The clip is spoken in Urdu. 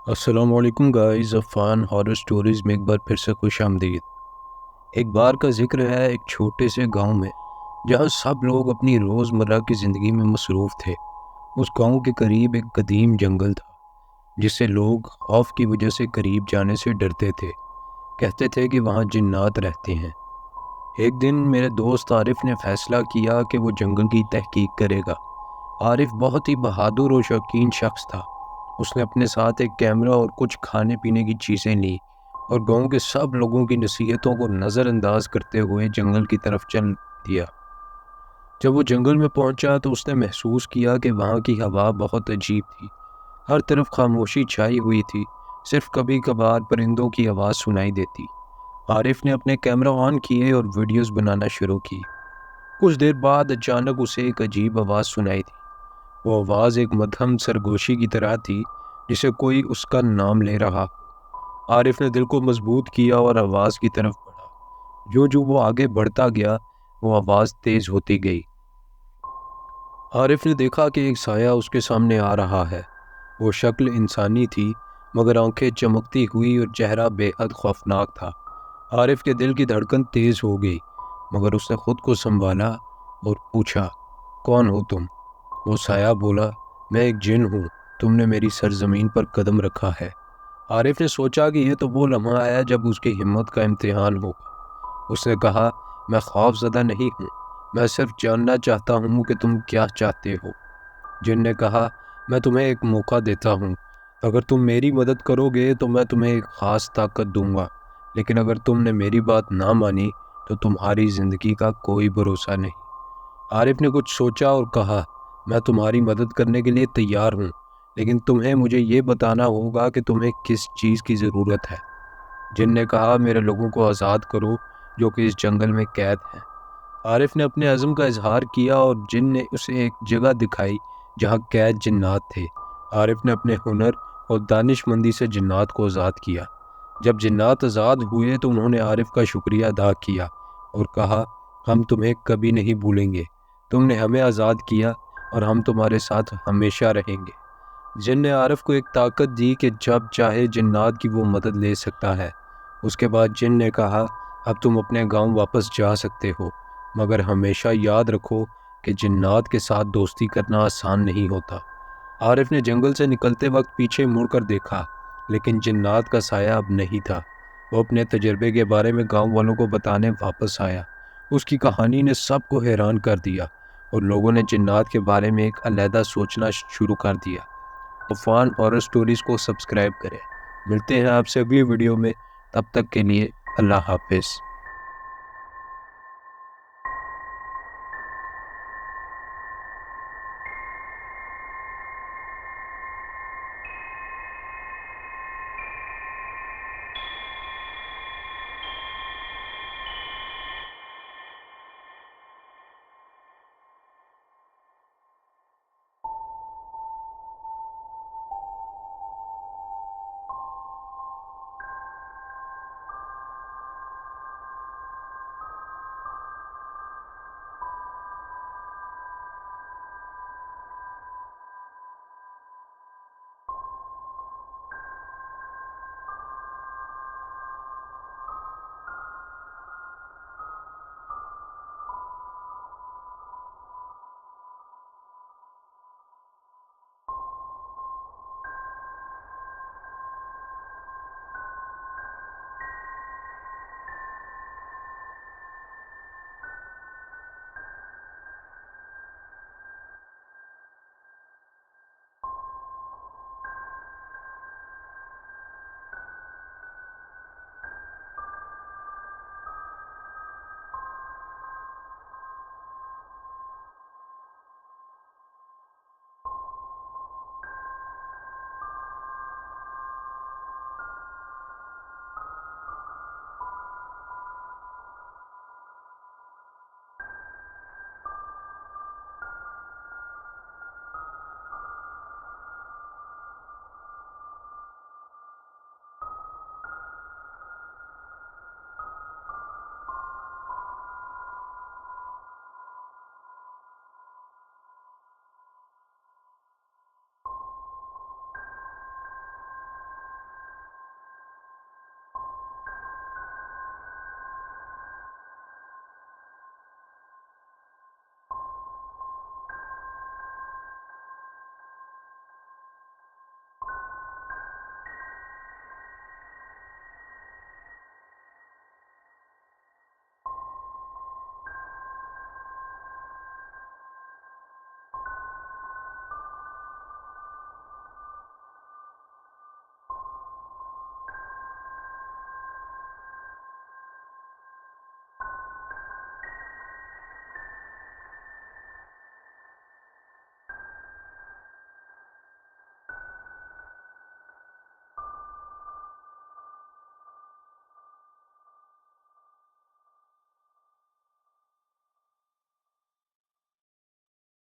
السلام علیکم گائز عفان ہارر سٹوریز میں ایک بار پھر سے خوش آمدید۔ ایک بار کا ذکر ہے ایک چھوٹے سے گاؤں میں جہاں سب لوگ اپنی روزمرہ کی زندگی میں مصروف تھے۔ اس گاؤں کے قریب ایک قدیم جنگل تھا جس سے لوگ خوف کی وجہ سے قریب جانے سے ڈرتے تھے۔ کہتے تھے کہ وہاں جنات رہتے ہیں۔ ایک دن میرے دوست عارف نے فیصلہ کیا کہ وہ جنگل کی تحقیق کرے گا۔ عارف بہت ہی بہادر اور شوقین شخص تھا۔ اس نے اپنے ساتھ ایک کیمرہ اور کچھ کھانے پینے کی چیزیں لی اور گاؤں کے سب لوگوں کی نصیحتوں کو نظر انداز کرتے ہوئے جنگل کی طرف چل دیا۔ جب وہ جنگل میں پہنچا تو اس نے محسوس کیا کہ وہاں کی ہوا بہت عجیب تھی۔ ہر طرف خاموشی چھائی ہوئی تھی، صرف کبھی کبھار پرندوں کی آواز سنائی دیتی۔ عارف نے اپنے کیمرہ آن کیے اور ویڈیوز بنانا شروع کی۔ کچھ دیر بعد اچانک اسے ایک عجیب آواز سنائی دی۔ وہ آواز ایک مدھم سرگوشی کی طرح تھی، جسے کوئی اس کا نام لے رہا۔ عارف نے دل کو مضبوط کیا اور آواز کی طرف بڑھا۔ جو وہ آگے بڑھتا گیا وہ آواز تیز ہوتی گئی۔ عارف نے دیکھا کہ ایک سایہ اس کے سامنے آ رہا ہے۔ وہ شکل انسانی تھی مگر آنکھیں چمکتی ہوئی اور چہرہ بے حد خوفناک تھا۔ عارف کے دل کی دھڑکن تیز ہو گئی مگر اس نے خود کو سنبھالا اور پوچھا، کون ہو تم؟ وہ سایہ بولا، میں ایک جن ہوں، تم نے میری سرزمین پر قدم رکھا ہے۔ عارف نے سوچا کہ یہ تو وہ لمحہ ہے جب اس کی ہمت کا امتحان ہوگا۔ اس نے کہا، میں خوف زدہ نہیں ہوں، میں صرف جاننا چاہتا ہوں کہ تم کیا چاہتے ہو۔ جن نے کہا، میں تمہیں ایک موقع دیتا ہوں، اگر تم میری مدد کرو گے تو میں تمہیں ایک خاص طاقت دوں گا، لیکن اگر تم نے میری بات نہ مانی تو تمہاری زندگی کا کوئی بھروسہ نہیں۔ عارف نے کچھ سوچا اور کہا، میں تمہاری مدد کرنے کے لیے تیار ہوں، لیکن تمہیں مجھے یہ بتانا ہوگا کہ تمہیں کس چیز کی ضرورت ہے۔ جن نے کہا، میرے لوگوں کو آزاد کرو جو کہ اس جنگل میں قید ہیں۔ عارف نے اپنے عزم کا اظہار کیا اور جن نے اسے ایک جگہ دکھائی جہاں قید جنات تھے۔ عارف نے اپنے ہنر اور دانش مندی سے جنات کو آزاد کیا۔ جب جنات آزاد ہوئے تو انہوں نے عارف کا شکریہ ادا کیا اور کہا، ہم تمہیں کبھی نہیں بھولیں گے، تم نے ہمیں آزاد کیا اور ہم تمہارے ساتھ ہمیشہ رہیں گے۔ جن نے عارف کو ایک طاقت دی کہ جب چاہے جنات کی وہ مدد لے سکتا ہے۔ اس کے بعد جن نے کہا، اب تم اپنے گاؤں واپس جا سکتے ہو، مگر ہمیشہ یاد رکھو کہ جنات کے ساتھ دوستی کرنا آسان نہیں ہوتا۔ عارف نے جنگل سے نکلتے وقت پیچھے مڑ کر دیکھا، لیکن جنات کا سایہ اب نہیں تھا۔ وہ اپنے تجربے کے بارے میں گاؤں والوں کو بتانے واپس آیا۔ اس کی کہانی نے سب کو حیران کر دیا اور لوگوں نے جنات کے بارے میں ایک علیحدہ سوچنا شروع کر دیا۔ عفان ہارر سٹوریز کو سبسکرائب کریں۔ ملتے ہیں آپ سے اگلی ویڈیو میں، تب تک کے لیے اللہ حافظ۔